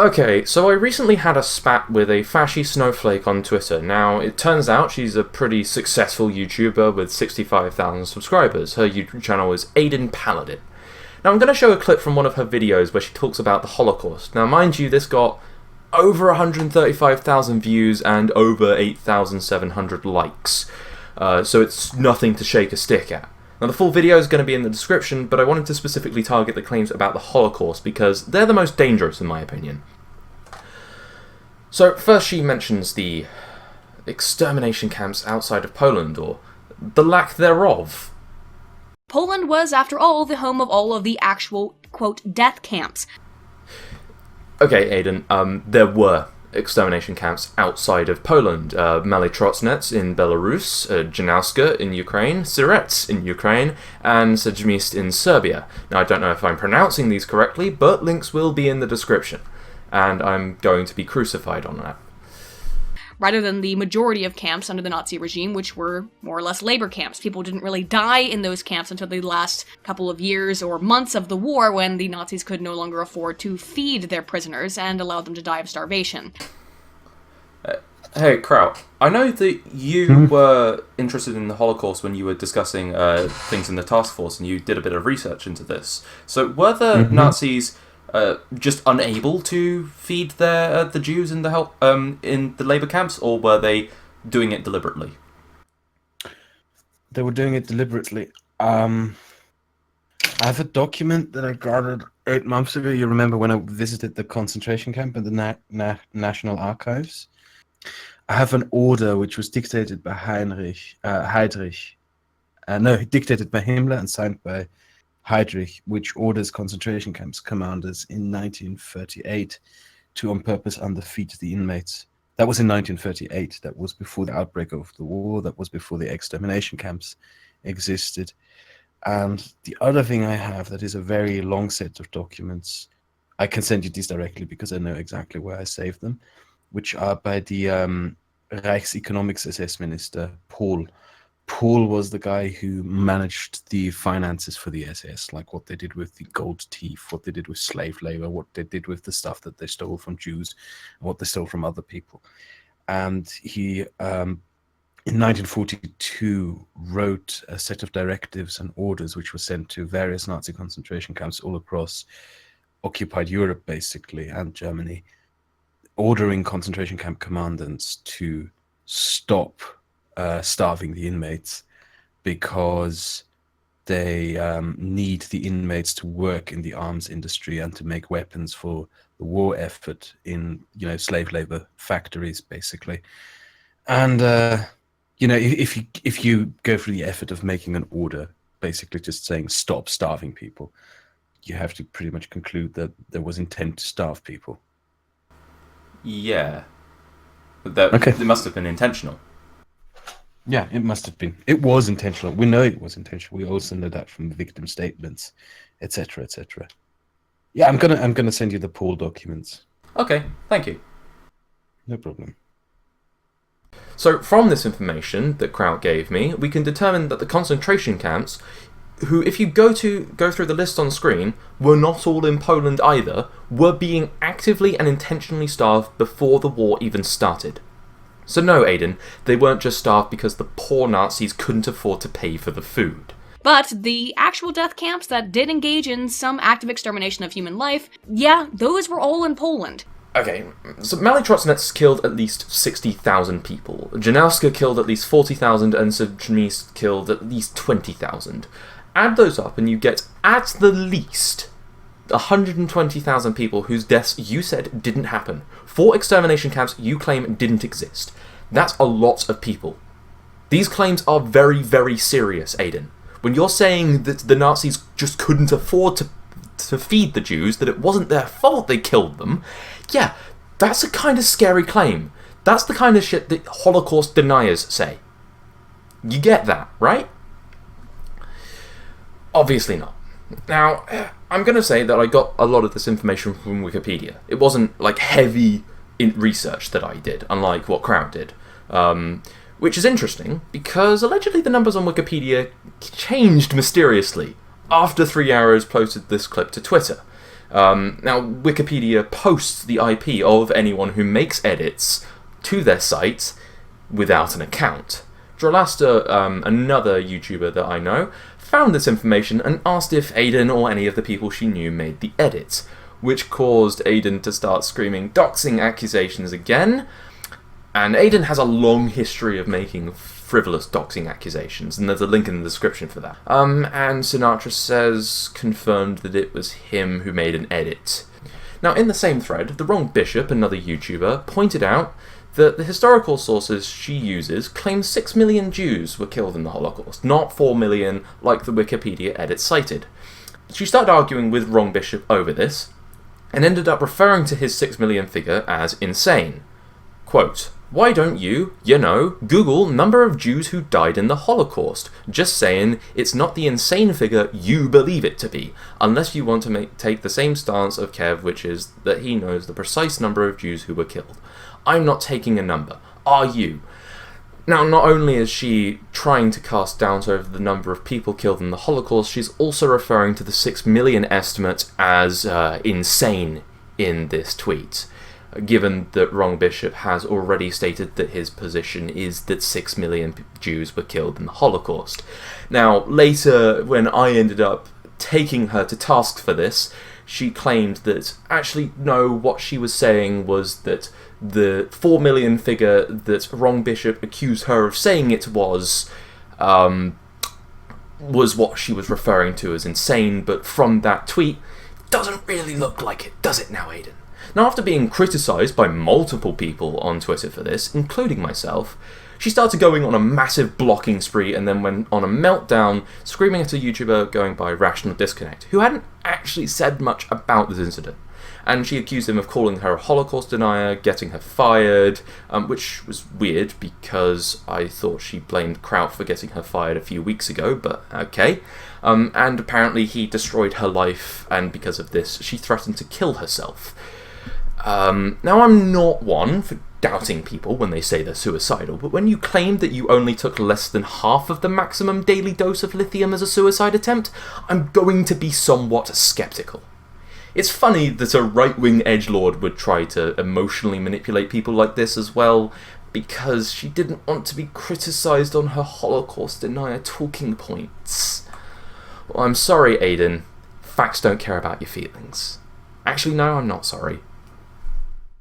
Okay, so I recently had a spat with a fashy snowflake on Twitter. Now, it turns out she's a pretty successful YouTuber with 65,000 subscribers. Her YouTube channel is Aydin Paladin. Now, I'm going to show a clip from one of her videos where she talks about the Holocaust. Now, mind you, this got over 135,000 views and over 8,700 likes. So it's nothing to shake a stick at. Now, the full video is going to be in the description, but I wanted to specifically target the claims about the Holocaust because they're the most dangerous in my opinion. So, first she mentions the extermination camps outside of Poland, or the lack thereof. Poland was, after all, the home of all of the actual, quote, death camps. Okay, Aydin, there were extermination camps outside of Poland. Malitrosnets in Belarus, Janowska in Ukraine, Sirets in Ukraine, and Sejmist in Serbia. Now, I don't know if I'm pronouncing these correctly, but links will be in the description, and I'm going to be crucified on that. Rather than the majority of camps under the Nazi regime, which were more or less labor camps. People didn't really die in those camps until the last couple of years or months of the war, when the Nazis could no longer afford to feed their prisoners and allow them to die of starvation. Hey, Kraut, I know that you were interested in the Holocaust when you were discussing things in the task force, and you did a bit of research into this. So were the Nazis just unable to feed the Jews in the labor camps, or were they doing it deliberately? They were doing it deliberately. I have a document that I gathered 8 months ago. You remember when I visited the concentration camp at the National Archives? I have an order which was dictated by dictated by Himmler and signed by Heydrich, which orders concentration camps commanders in 1938 to on purpose underfeed the inmates. That was in 1938. That was before the outbreak of the war. That was before the extermination camps existed. And the other thing I have that is a very long set of documents, I can send you these directly because I know exactly where I saved them, which are by the Reichseconomics SS Minister, Paul. Paul was the guy who managed the finances for the SS, like what they did with the gold teeth, what they did with slave labor, what they did with the stuff that they stole from Jews, and what they stole from other people. And he, in 1942, wrote a set of directives and orders which were sent to various Nazi concentration camps all across occupied Europe, basically, and Germany, ordering concentration camp commandants to stop starving the inmates because they need the inmates to work in the arms industry and to make weapons for the war effort in, slave labor factories, basically. And if you go through the effort of making an order, basically just saying stop starving people, you have to pretty much conclude that there was intent to starve people. Yeah. But Okay. It must have been intentional. Yeah, it must have been. It was intentional. We know it was intentional. We also know that from victim statements, etc., etc. Yeah, I'm gonna send you the Paul documents. Okay, thank you. No problem. So, from this information that Kraut gave me, we can determine that the concentration camps, who, if you go through the list on screen, were not all in Poland either, were being actively and intentionally starved before the war even started. So no, Aydin, they weren't just starved because the poor Nazis couldn't afford to pay for the food. But the actual death camps that did engage in some active extermination of human life, yeah, those were all in Poland. Okay, so Malitrosnets killed at least 60,000 people, Janowska killed at least 40,000, and Sejmist killed at least 20,000. Add those up and you get, at the least, 120,000 people whose deaths you said didn't happen. 4 extermination camps you claim didn't exist. That's a lot of people. These claims are very, very serious, Aydin. When you're saying that the Nazis just couldn't afford to feed the Jews, that it wasn't their fault they killed them, yeah, that's a kind of scary claim. That's the kind of shit that Holocaust deniers say. You get that, right? Obviously not. Now, I'm going to say that I got a lot of this information from Wikipedia. It wasn't, like, heavy research that I did, unlike what Kraut did. Which is interesting, because allegedly the numbers on Wikipedia changed mysteriously after 3 Arrows posted this clip to Twitter. Now, Wikipedia posts the IP of anyone who makes edits to their site without an account. Drolasta, another YouTuber that I know, found this information and asked if Aydin or any of the people she knew made the edits, which caused Aydin to start screaming doxing accusations again. And Aydin has a long history of making frivolous doxing accusations, and there's a link in the description for that. And Sinatra says, confirmed that it was him who made an edit. Now, in the same thread, The Wrong Bishop, another YouTuber, pointed out that the historical sources she uses claim 6 million Jews were killed in the Holocaust, not 4 million like the Wikipedia edit cited. She started arguing with Wrong Bishop over this, and ended up referring to his 6 million figure as insane. Quote, "Why don't you Google number of Jews who died in the Holocaust? Just saying, it's not the insane figure you believe it to be, unless you want to take the same stance of Kev, which is that he knows the precise number of Jews who were killed. I'm not taking a number. Are you?" Now, not only is she trying to cast doubt over the number of people killed in the Holocaust, she's also referring to the 6 million estimate as insane in this tweet, given that Wrong Bishop has already stated that his position is that 6 million Jews were killed in the Holocaust. Now, later, when I ended up taking her to task for this, she claimed that, actually, no, what she was saying was that the 4 million figure that Wrong Bishop accused her of saying it was what she was referring to as insane, but from that tweet, doesn't really look like it, does it now, Aydin? Now, after being criticised by multiple people on Twitter for this, including myself, she started going on a massive blocking spree and then went on a meltdown, screaming at a YouTuber going by Rational Disconnect, who hadn't actually said much about this incident. And she accused him of calling her a Holocaust denier, getting her fired, which was weird because I thought she blamed Kraut for getting her fired a few weeks ago, but okay. And apparently he destroyed her life, and because of this, she threatened to kill herself. Now, I'm not one for doubting people when they say they're suicidal, but when you claim that you only took less than half of the maximum daily dose of lithium as a suicide attempt, I'm going to be somewhat skeptical. It's funny that a right-wing edgelord would try to emotionally manipulate people like this as well, because she didn't want to be criticised on her Holocaust denier talking points. Well, I'm sorry, Aydin. Facts don't care about your feelings. Actually, no, I'm not sorry.